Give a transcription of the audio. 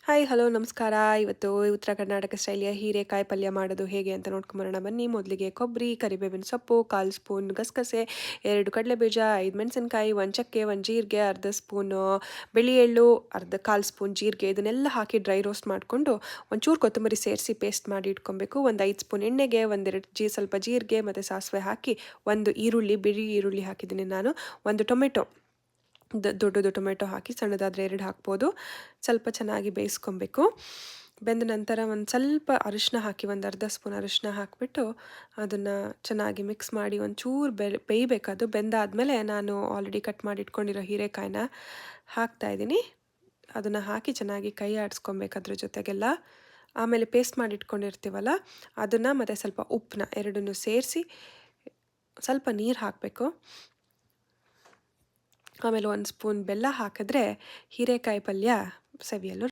Hi hello ನಮಸ್ಕಾರ. ಇವತ್ತು ಉತ್ತರ ಕರ್ನಾಟಕ ಸ್ಟೈಲಿಯ ಹೀರೆಕಾಯಿ ಪಲ್ಯ ಮಾಡೋದು ಹೇಗೆ ಅಂತ ನೋಡ್ಕೊಂಬರೋಣ ಬನ್ನಿ. ಮೊದಲಿಗೆ ಕೊಬ್ಬರಿ, ಕರಿಬೇವಿನ ಸೊಪ್ಪು, 1/4 ಸ್ಪೂನ್ ಗಸಗಸೆ, 2 ಕಡಲೆಬೀಜ, 5 ಮೆಣಸಿನಕಾಯಿ, 1 ಚಕ್ಕೆ, 1 ಜೀರಿಗೆ, ಅರ್ಧ ಸ್ಪೂನು ಬಿಳಿ ಎಳ್ಳು, 1/4 ಸ್ಪೂನ್ ಜೀರಿಗೆ ಇದನ್ನೆಲ್ಲ ಹಾಕಿ ಡ್ರೈ ರೋಸ್ಟ್ ಮಾಡಿಕೊಂಡು ಒಂಚೂರು ಕೊತ್ತಂಬರಿ ಸೇರಿಸಿ ಪೇಸ್ಟ್ ಮಾಡಿ ಇಟ್ಕೊಬೇಕು. ಒಂದು 5 ಸ್ಪೂನ್ ಎಣ್ಣೆಗೆ ಒಂದೆರಡು ಸ್ವಲ್ಪ ಜೀರಿಗೆ ಮತ್ತು ಸಾಸಿವೆ ಹಾಕಿ, ಒಂದು ಈರುಳ್ಳಿ, ಬಿಳಿ ಈರುಳ್ಳಿ ಹಾಕಿದ್ದೀನಿ ನಾನು, ಒಂದು ಟೊಮೆಟೊ, ದೊಡ್ಡದು ಟೊಮೆಟೊ ಹಾಕಿ, ಸಣ್ಣದಾದರೆ 2 ಹಾಕ್ಬೋದು. ಸ್ವಲ್ಪ ಚೆನ್ನಾಗಿ ಬೇಯಿಸ್ಕೊಬೇಕು. ಬೆಂದ ನಂತರ ಒಂದು ಸ್ವಲ್ಪ ಅರಿಶಿನ ಹಾಕಿ, ಒಂದು ಅರ್ಧ ಸ್ಪೂನ್ ಅರಿಶಿನ ಹಾಕಿಬಿಟ್ಟು ಅದನ್ನು ಚೆನ್ನಾಗಿ ಮಿಕ್ಸ್ ಮಾಡಿ ಒಂಚೂರು ಬೇಯಬೇಕದು. ಬೆಂದಾದಮೇಲೆ ನಾನು ಆಲ್ರೆಡಿ ಕಟ್ ಮಾಡಿ ಇಟ್ಕೊಂಡಿರೋ ಹೀರೆಕಾಯಿನ ಹಾಕ್ತಾಯಿದ್ದೀನಿ. ಅದನ್ನು ಹಾಕಿ ಚೆನ್ನಾಗಿ ಕೈ ಆಡಿಸ್ಕೊಬೇಕು ಅದ್ರ ಜೊತೆಗೆಲ್ಲ. ಆಮೇಲೆ ಪೇಸ್ಟ್ ಮಾಡಿ ಇಟ್ಕೊಂಡಿರ್ತೀವಲ್ಲ ಅದನ್ನು ಮತ್ತು ಸ್ವಲ್ಪ ಉಪ್ಪನ್ನ ಎರಡನ್ನೂ ಸೇರಿಸಿ ಸ್ವಲ್ಪ ನೀರು ಹಾಕಬೇಕು. ಆಮೇಲೆ 1 ಸ್ಪೂನ್ ಬೆಲ್ಲ ಹಾಕಿದ್ರೆ ಹೀರೆಕಾಯಿ ಪಲ್ಯ ಸವಿಯಲು